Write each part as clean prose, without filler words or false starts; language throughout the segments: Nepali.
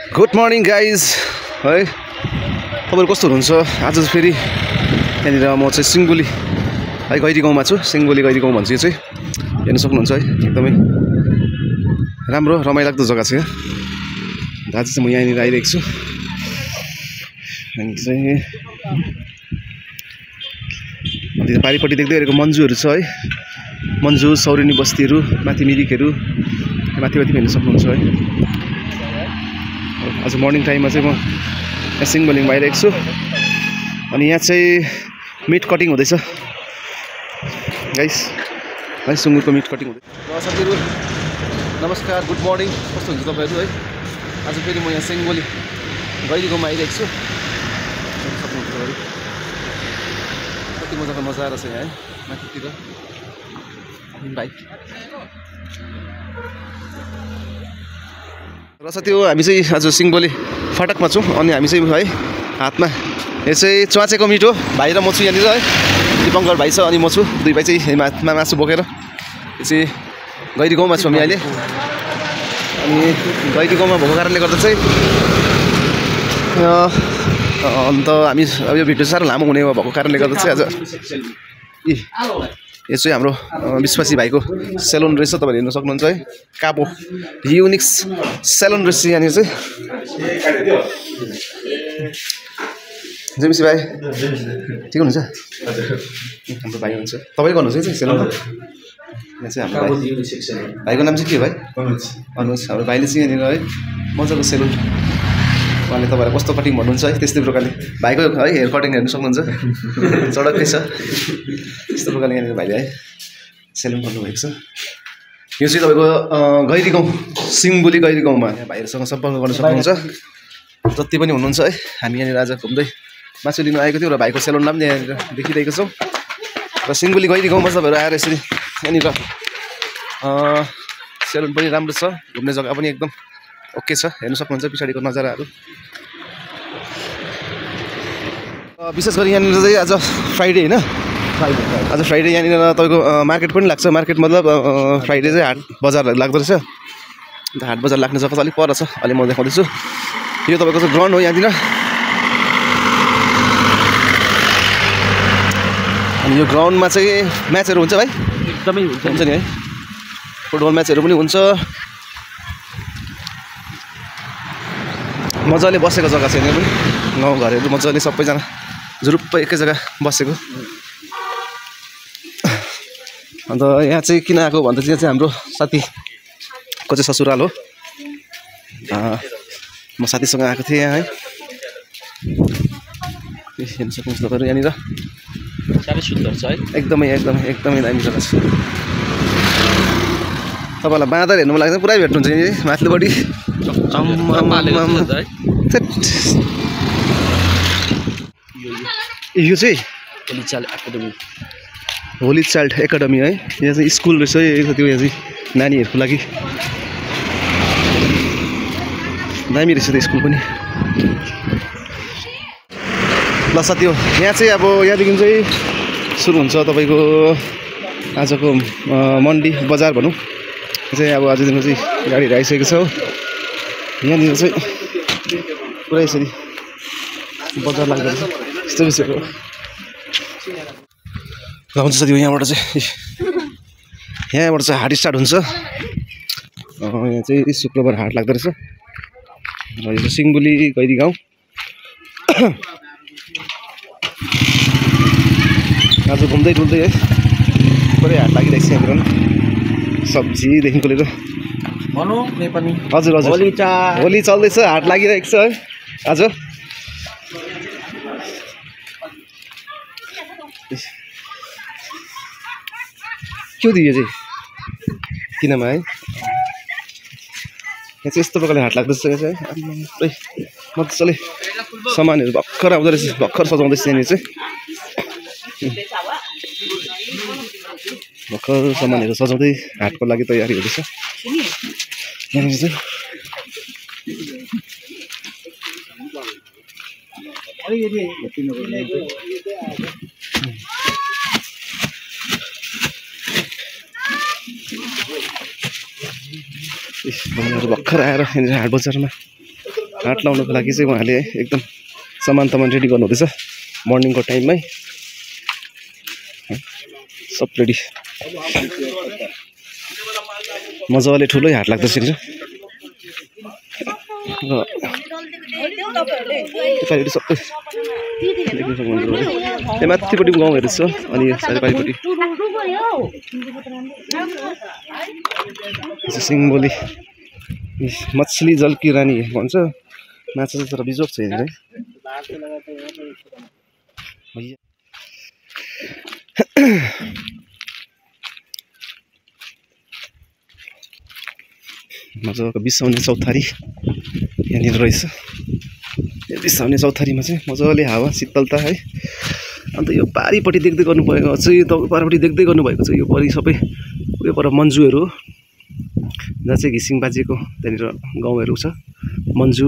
गुड मर्निङ गाइज है तपाईँहरू कस्तो हुनुहुन्छ आज फेरि यहाँनिर म चाहिँ सिङ्गुली है गैरी गाउँमा छु सिङ्गुली गैरी गाउँ भन्छ यो चाहिँ हेर्न सक्नुहुन्छ है एकदमै राम्रो रमाइलाग्दो जग्गा छ यहाँ आज चाहिँ म यहाँनिर आइरहेको छु अनि चाहिँ पारिपट्टि देख्दै गरेको मन्जुहरू छ है मन्जु सौरेनी बस्तीहरू माथि मिरिकहरू माथि हेर्न सक्नुहुन्छ है आज मर्निङ टाइममा चाहिँ म यहाँ सिङ्गुलीमा आइरहेको छु अनि यहाँ चाहिँ मिट कटिङ हुँदैछ गाइस है सुँगुरको मिट कटिङ हुँदैछ र साथीहरू नमस्कार गुड मर्निङ कस्तो हुन्छ तपाईँहरू है आज फेरि म यहाँ सिङ्गुली गैरी गाउँमा आइरहेको छु सक्नुहुन्छ तपाईँहरू कति मजाको नजारा छ यहाँ है माथितिर बाइक र साथी हो हामी चाहिँ आज सिङ्गुली फाटकमा छौँ अनि हामी चाहिँ है हातमा यो चाहिँ च्वाचेको मिट हो भाइ र म छु यहाँनिर है दिपङ्कर भाइ छ अनि म छु दुई भाइ चाहिँ हातमा मासु बोकेर यो चाहिँ गैरी गाउँमा छौँ हामी अहिले अनि गैरी गाउँमा भएको कारणले गर्दा चाहिँ अन्त हामी अब यो भिडियो साह्रो लामो हुने भएको कारणले गर्दा चाहिँ आज यो चाहिँ हाम्रो विश्वासी भाइको सेलुन रहेछ तपाईँले हेर्न सक्नुहुन्छ है कापो युनिक्स सेलुन रहेछ यहाँनिर चाहिँ जेमिसी भाइ ठिक हुनुहुन्छ हाम्रो भाइ हुनुहुन्छ तपाईँ गर्नुहुन्छ है सेलुन यहाँ चाहिँ हाम्रो भाइको नाम चाहिँ के हो भाइ भन्नुहोस् हाम्रो भाइले चाहिँ यहाँनिर है मजाको सेलुन उहाँले तपाईँलाई कस्तो कटिङ भन्नुहुन्छ है त्यस्तै प्रकारले भाइको है हेयर कटिङ हेर्नु सक्नुहुन्छ चडक्कै छ त्यस्तो प्रकारले यहाँनिर भाइले है सेलुन गर्नुभएको छ यो चाहिँ तपाईँको गैरी गाउँ सिङ्गुली गैरी गाउँमा यहाँ भाइहरूसँग सम्पर्क गर्न सक्नुहुन्छ जति पनि हुनुहुन्छ है हामी यहाँनिर आज घुम्दै मासु लिनु आएको थियौँ र भाइको सेलुनमा पनि यहाँनिर देखिरहेको छौँ र सिङ्गुली गैरी गाउँमा तपाईँहरू आएर यसरी यहाँनिर सेलुन पनि राम्रो छ घुम्ने जग्गा पनि एकदम ओके छ हेर्नु सक्नुहुन्छ पछाडिको नजाराहरू विशेष गरी यहाँनिर चाहिँ आज फ्राइडे होइन आज फ्राइडे यहाँनिर तपाईँको मार्केट पनि लाग्छ मार्केट मतलब फ्राइडे चाहिँ हाट बजार लाग्दो रहेछ अन्त हाट बजार लाग्ने जग्गा चाहिँ अलिक पर छ अहिले म देखाउँदैछु यो तपाईँको चाहिँ ग्राउन्ड हो यहाँनिर अनि यो ग्राउन्डमा चाहिँ म्याचहरू हुन्छ भाइ एकदमै हुन्छ नि है फुटबल म्याचहरू पनि हुन्छ मजाले बसेको जग्गा छ यहाँ पनि गाउँघरहरू मजाले सबैजना जुरुप्प एकै जग्गा बसेको अन्त यहाँ चाहिँ किन आएको भन्दा चाहिँ हाम्रो साथीको चाहिँ ससुराल हो म साथीसँग आएको थिएँ यहाँ है हेर्नु सक्नुहुन्छ तपाईँहरू यहाँनिर साह्रै सुन्दर छ है एकदमै एकदमै एकदमै दामी जग्गा छ तपाईँलाई बाँदर हेर्नु मन लाग्छ पुरै भेट्नुहुन्छ नि माथिल्लोपट्टि यो चाहिँ होली चाइल्ड एकाडेमी है यहाँ चाहिँ स्कुल रहेछ यो त्यो यहाँ चाहिँ नानीहरूको लागि दामी रहेछ त्यो स्कुल पनि ल साथी हो यहाँ चाहिँ अब यहाँदेखि चाहिँ सुरु हुन्छ तपाईँको आजको मन्डी बजार भनौँ चाहिँ अब आजदेखि चाहिँ गाडीहरू आइसकेको छ हो यहाँनिर चाहिँ पुरै यसरी बजार लाग्दो रहेछ यस्तो विषयको हुन्छ साथी यहाँबाट चाहिँ हाट स्टार्ट हुन्छ यहाँ चाहिँ शुक्रबार हाट लाग्दो रहेछ र यो चाहिँ सिङ्गुली गैरी गाउँ आज घुम्दै डुल्दै है पुरै हाट लागिरहेको छ यहाँनिर सब्जीदेखिको लिएर हजुर हजुर होली चल्दैछ हाट लागिरहेको छ है आज के दियो चाहिँ किनमा है यहाँ चाहिँ यस्तो प्रकारले हाट लाग्दैछ यहाँ चाहिँ पुरै मजाले सामानहरू भर्खर आउँदो रहेछ भर्खर सजाउँदैछ यहाँनिर चाहिँ भर्खर सामानहरू सजाउँदै हाटको लागि तयारी हुँदैछ यहाँनिर चाहिँ भर्खर आएर यहाँनिर हाट बजारमा हाट लाउनको लागि चाहिँ उहाँले एकदम सामान तमान रेडी गर्नु हुँदैछ मर्निङको टाइममै सब रेडी मजाले ठुलै हाट लाग्दछ नि यतापट्टि सबै देख्न सक्नुहुन्छ यहाँ माथिपट्टि गाउँहरू छ अनि चारैपारिपट्टि सिंहबोली मछली जल की रानी भन्छ माछा चाहिँ तर बिजोक छैन है मजाको बिसाउने चौतारी यहाँनिर रहेछ यो बिसाउने चौतारीमा चाहिँ मजाले हावा शीतलता है अन्त यो पारिपट्टि देख्दै गर्नुभएको चाहिँ तपाईँ पारिपट्टि देख्दै गर्नुभएको चाहिँ यो परि सबै उयो पर मन्जुहरू हो जहाँ चाहिँ घिसिङ बाजेको त्यहाँनिर गाउँहरू छ मन्जु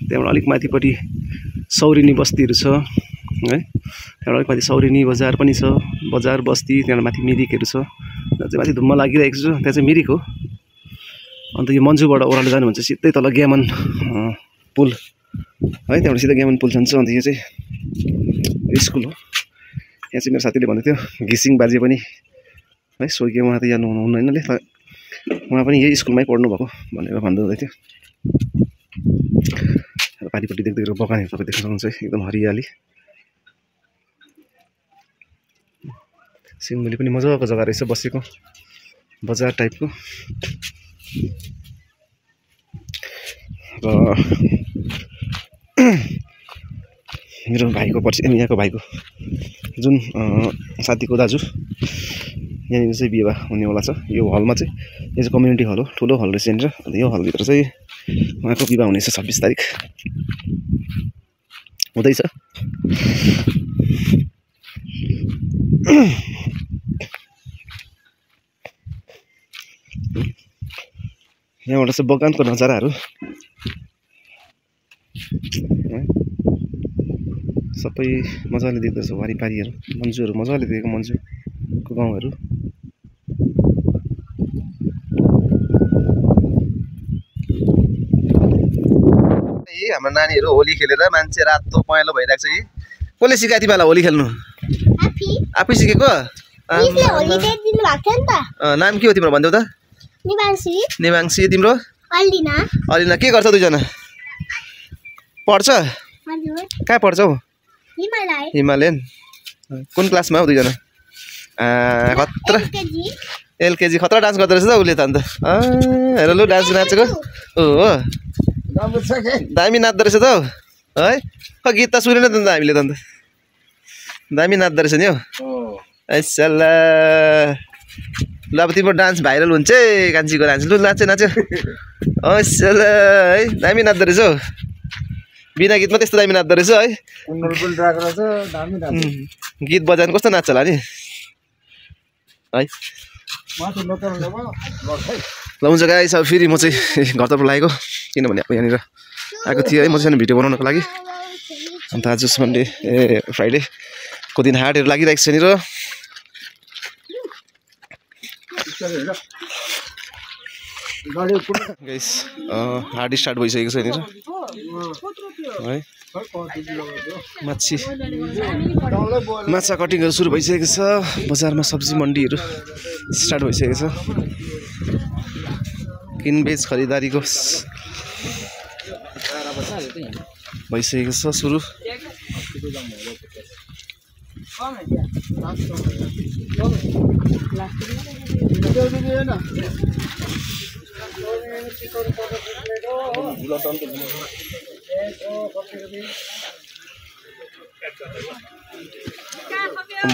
त्यहाँबाट अलिक माथिपट्टि सौरिनी बस्तीहरू छ है त्यहाँबाट अलिक माथि सौरिनी बजार पनि छ बजार बस्ती त्यहाँबाट माथि मिरिकहरू छ जहाँ चाहिँ माथि धुम्म लागिरहेको छ त्यहाँ चाहिँ मिरिक हो अन्त यो मन्जुबाट ओह्रालो जानुहुन्छ सिधै तल ग्यामन पुल है त्यहाँबाट सिधै ग्यामन पुल जान्छ अन्त यो चाहिँ स्कुल हो यहाँ चाहिँ मेरो साथीले भन्दै थियो घिसिङ बाजे पनि है स्वर्गीय उहाँ त यहाँ हुनुहुन्नैनले उहाँ पनि यही स्कुलमै पढ्नु भएको भनेर भन्दै हुँदै थियो पारिपट्टि देख्दै बगानहरू तपाईँ देख्न सक्नुहुन्छ एकदम हरियाली सिंहबोली पनि मजाको जग्गा रहेछ बसेको बजार टाइपको र मेरो भाइको पछि यहाँको भाइको जुन साथीको दाजु यहाँनिर चाहिँ विवाह हुनेवाला छ यो हलमा चाहिँ यो चाहिँ कम्युनिटी हल हो ठुलो हल रहेछ यहाँनिर अन्त यो हलभित्र चाहिँ उहाँको विवाह हुनेछ 26 तारिक हुँदैछ यहाँबाट चाहिँ बगानको नजाराहरू सबै मजाले देख्दछ वारिपारीहरू मन्जुहरू मजाले देखेको मन्जुको गाउँहरू हाम्रो नानीहरू होली खेलेर मान्छे रातो पहेँलो भइरहेको छ कि कसले सिकायो तिमीलाई होली खेल्नु आफै सिकेको नाम के हो तिम्रो भन्देऊ त निवांशी तिम्रो अलिना के गर्छ दुईजना पढ्छ कहाँ पढ्छ हौ हिमालयन कुन क्लासमा हौ दुईजना खतरा एलकेजी खतरा डान्स गर्दो रहेछ त उसले त अन्त हेर लु डान्स नाचेको हो दामी नाच्दो रहेछ त हौ है गीत त सुनेन त हामीले त अन्त दामी नाच्दो रहेछ नि हौ ऐसल्ला ल अब तिम्रो डान्स भाइरल हुन्छ कान्छीको डान्स लु नाच्यो नाच्यो ऐसल्ला है दामी नाच्दो रहेछ हौ बिना गीतमा त्यस्तो दामी नाच्दो रहेछ है गीत बजान कस्तो नाच्छ होला नि है ल हुन्छ गाइस अब फेरि म चाहिँ घरतर्फ लागेको किनभने अब यहाँनिर आएको थिएँ है म चाहिँ भिडियो बनाउनको लागि अन्त आज सन्डे फ्राइडेको दिन हाटहरू लागिरहेको छ यहाँनिर गाइस हाट स्टार्ट भइसकेको छ यहाँनिर है माछा कटिङहरू सुरु भइसकेको छ बजारमा सब्जी मन्डीहरू स्टार्ट भइसकेको छ किनबेच खरिदारीको भइसकेको छ सुरु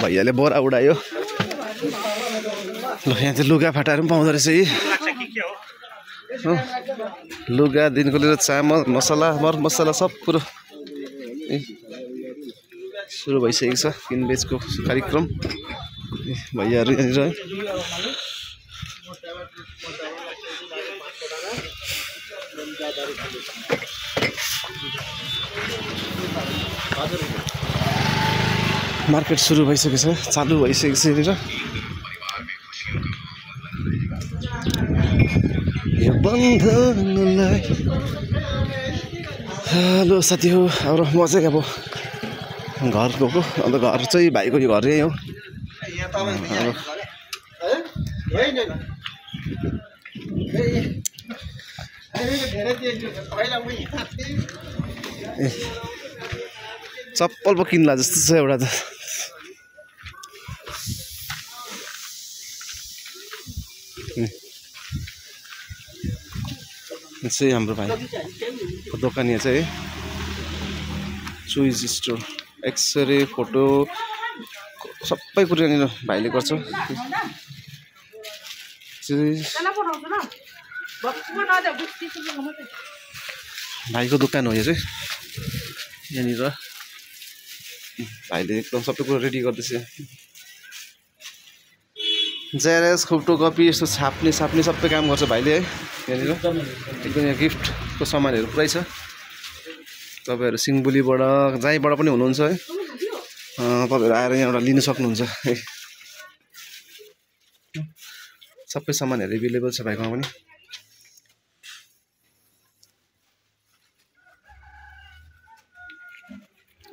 भैयाले बोरा उडायो ल यहाँ चाहिँ लुगा फाटाहरू पनि पाउँदो रहेछ है लुगादेखिको लिएर चामल मसला मर मसला सब कुरो सुरु भइसकेको छ किनबेचको कार्यक्रम भैयाहरू यहाँनिर है मार्केट सुरु भइसकेको छ चालु भइसकेको छ यहाँनिर यो बन्धनलाई हेलो साथी हो अब म चाहिँ अब घर गएको अन्त घर चाहिँ भाइको यो घर यही हो चप्पल पो किन्ला जस्तो छ एउटा त चाहिँ हाम्रो भाइको दोकान यहाँ चाहिँ चोइज स्टोर एक्सरे फोटो सबै कुरा यहाँनिर भाइले गर्छ भाइको दोकान हो यो चाहिँ यहाँनिर भाइले एकदम सबै कुरा रेडी गर्दैछ जेरक्स फोटोकपी यस्तो छाप्ने सबै काम गर्छ भाइले है यहाँनिर एकदम यहाँ गिफ्टको सामानहरू पुरै छ तपाईँहरू सिङबुलीबाट जहीँबाट पनि हुनुहुन्छ है तपाईँहरू आएर यहाँबाट लिन सक्नुहुन्छ है सबै सामानहरू एभाइलेबल छ भाइकोमा पनि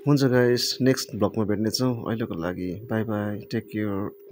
हुन्छ गाइस नेक्स्ट ब्लगमा भेट्नेछौँ अहिलेको लागि बाई बाई टेक केयर